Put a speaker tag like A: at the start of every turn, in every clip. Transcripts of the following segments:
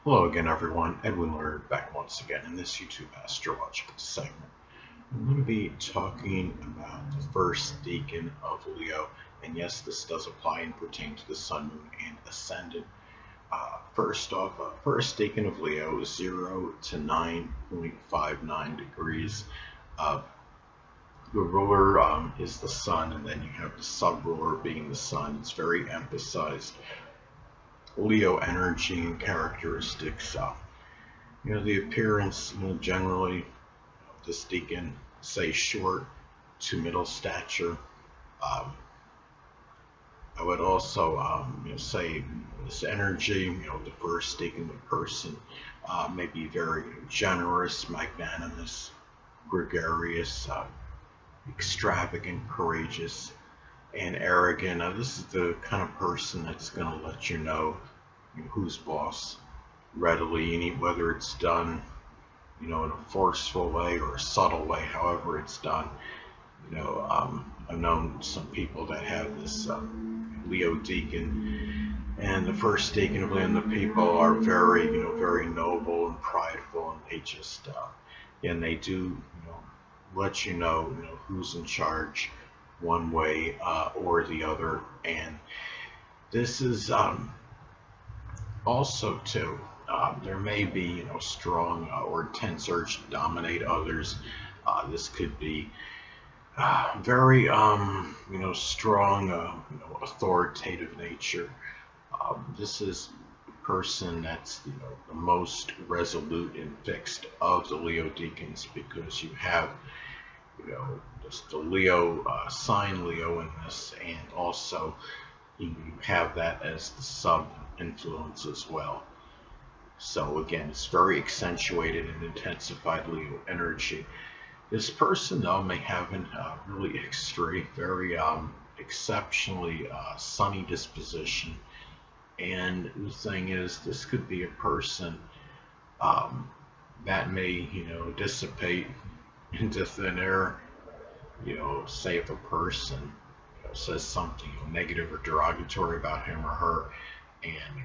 A: Hello again, everyone. Edwin Learnard back once again in this YouTube astrological segment. I'm going to be talking about the first decan of Leo, and yes, this does apply and pertain to the Sun, Moon, and Ascendant. First off, first decan of Leo is 0 to 9.59 degrees. The ruler is the Sun, and then you have the sub-ruler being the Sun. It's very emphasized Leo energy and characteristics. The appearance, generally, this decan, say short to middle stature. I would also, say this energy, the first decan, the person, may be very generous, magnanimous, gregarious, extravagant, courageous, and arrogant. This is the kind of person that's going to let you know who's boss readily, whether it's done in a forceful way or a subtle way, however it's done. I've known some people that have this Leo decan, and the first decan of Leo, and the people are very, very noble and prideful, and they just, and they do, let you know, who's in charge one way or the other. And this is also too, there may be strong or intense urge to dominate others. This could be very strong authoritative nature. This is a person that's the most resolute and fixed of the Leo decans, because you have just the Leo sign Leo in this, and also you have that as the sub influence as well. So again, it's very accentuated and intensified Leo energy. This person, though, may have a really extreme, very exceptionally sunny disposition. And the thing is, this could be a person that may, dissipate into thin air. Say if a person says something negative or derogatory about him or her,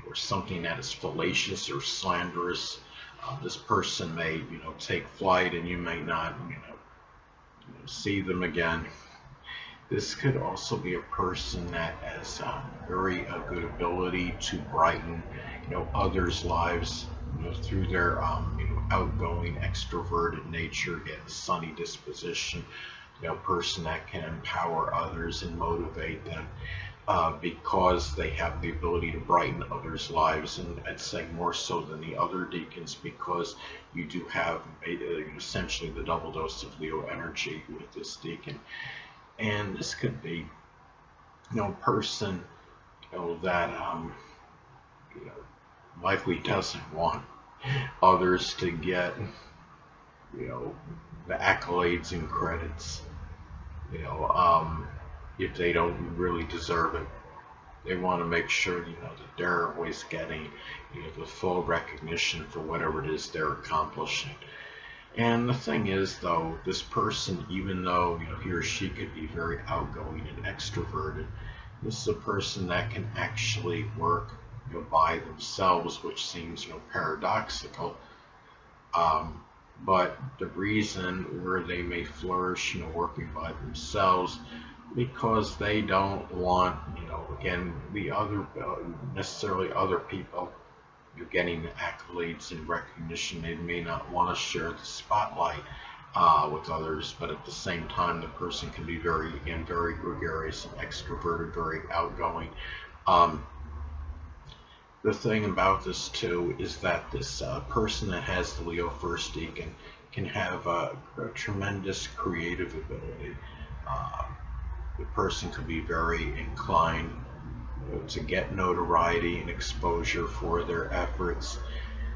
A: or something that is fallacious or slanderous, this person may take flight, and you may not see them again. This could also be a person that has very good ability to brighten others' lives through their outgoing, extroverted nature, and sunny disposition. Person that can empower others and motivate them, because they have the ability to brighten others' lives, and I'd say more so than the other decans, because you do have essentially the double dose of Leo energy with this decan. And this could be a person that likely doesn't want others to get the accolades and credits, if they don't really deserve it. They want to make sure that they're always getting the full recognition for whatever it is they're accomplishing. And the thing is, though, this person, even though he or she could be very outgoing and extroverted, this is a person that can actually work by themselves, which seems paradoxical. But the reason where they may flourish, working by themselves, because they don't want, again, the other, necessarily other people, getting the accolades and recognition. They may not want to share the spotlight with others, but at the same time, the person can be very gregarious and extroverted, very outgoing. The thing about this too is that this person that has the Leo first decan can have a tremendous creative ability. The person could be very inclined to get notoriety and exposure for their efforts.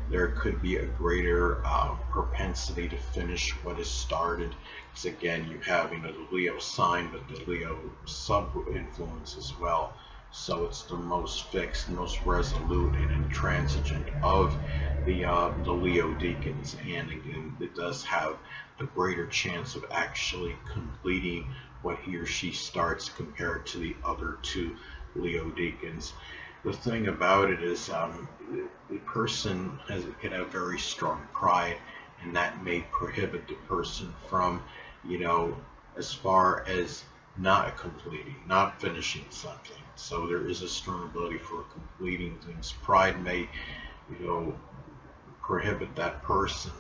A: There could be a greater propensity to finish what is started, because again, you have the Leo sign, but the Leo sub influence as well. So it's the most fixed, most resolute, and intransigent of the Leo decans, and again, it does have a greater chance of actually completing what he or she starts compared to the other two Leo decans. The thing about it is, the person could have very strong pride, and that may prohibit the person from, as far as not completing, not finishing something. So there is a strong ability for completing things. Pride may, prohibit that person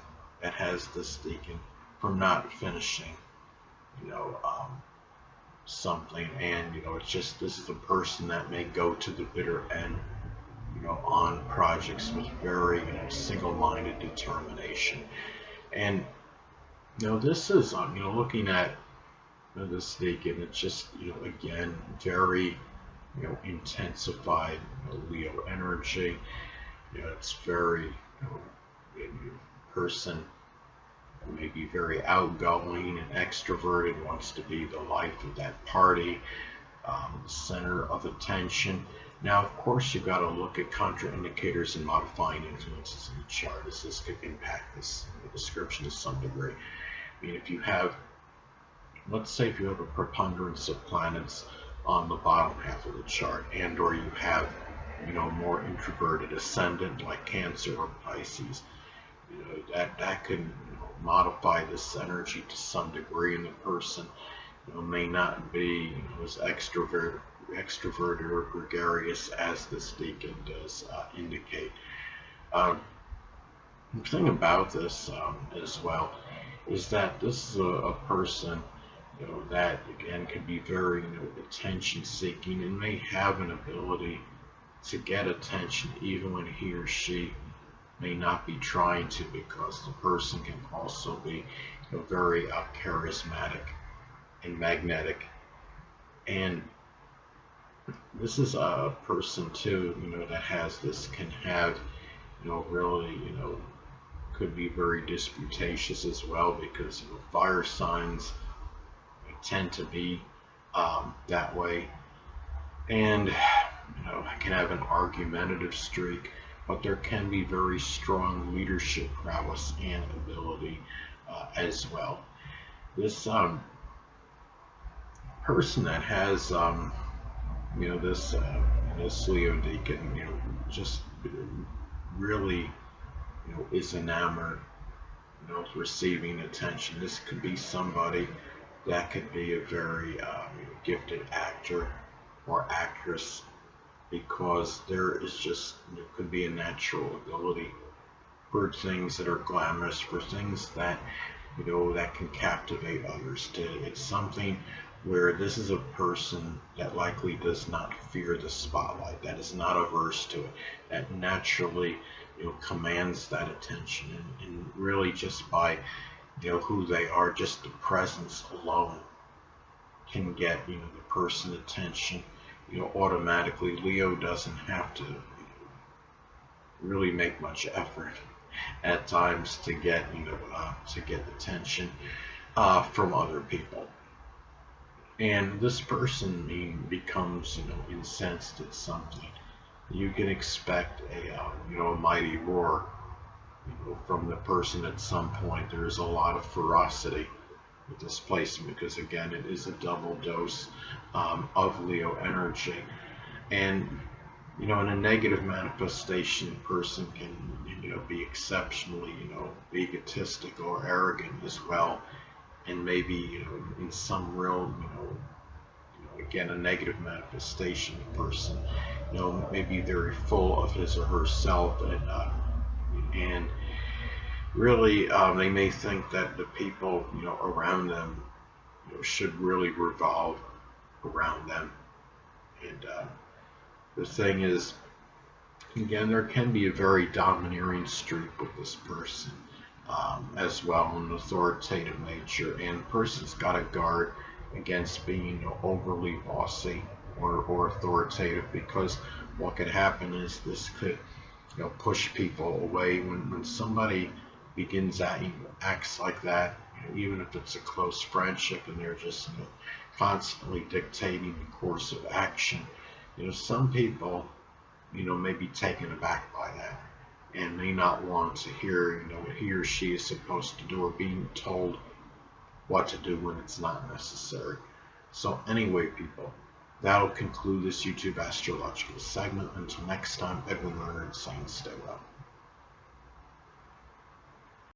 A: that has this deacon from not finishing, you know, um, something. And, it's just, this is a person that may go to the bitter end, on projects with very, single-minded determination. And, this is, looking at this deacon, it's just, again, very, intensified, Leo energy. It's very, person may be very outgoing and extroverted, wants to be the life of that party, the center of attention. Now, of course, you've got to look at contraindicators and modifying influences in the chart, as this could impact this description to some degree. I mean, if you have, let's say if you have a preponderance of planets on the bottom half of the chart, and or you have, more introverted ascendant like Cancer or Pisces, that can modify this energy to some degree, and the person may not be as extroverted or gregarious as this deacon does indicate. The thing about this as well is that this is a person that again can be very attention seeking and may have an ability to get attention even when he or she may not be trying to, because the person can also be very charismatic and magnetic. And this is a person too, that has this, can have, really, could be very disputatious as well, because fire signs tend to be that way. And can have an argumentative streak, but there can be very strong leadership prowess and ability as well. This person that has this Leo deacon, just really is enamored, of receiving attention. This could be somebody that could be a very gifted actor or actress, because there is just, could be a natural ability for things that are glamorous, for things that, that can captivate others. It's something where this is a person that likely does not fear the spotlight, that is not averse to it, that naturally, commands that attention, and really just by, who they are, just the presence alone can get, the person attention. Automatically. Leo doesn't have to really make much effort at times to get, to get attention from other people. And this person becomes, incensed at something. You can expect a mighty roar, from the person at some point. There's a lot of ferocity with this placement, because again, it is a double dose of Leo energy. And in a negative manifestation, a person can be exceptionally egotistic or arrogant as well, and maybe in some real again, a negative manifestation, a person may be very full of his or herself, and really, they may think that the people, around them, should really revolve around them. And the thing is, again, there can be a very domineering streak with this person as well, an authoritative nature. And the person's got to guard against being overly bossy or authoritative, because what could happen is this could push people away. When somebody begins acts like that, even if it's a close friendship and they're just constantly dictating the course of action, some people may be taken aback by that and may not want to hear what he or she is supposed to do, or being told what to do when it's not necessary. So anyway, people, that'll conclude this YouTube astrological segment. Until next time, Edwin Learnard saying stay well.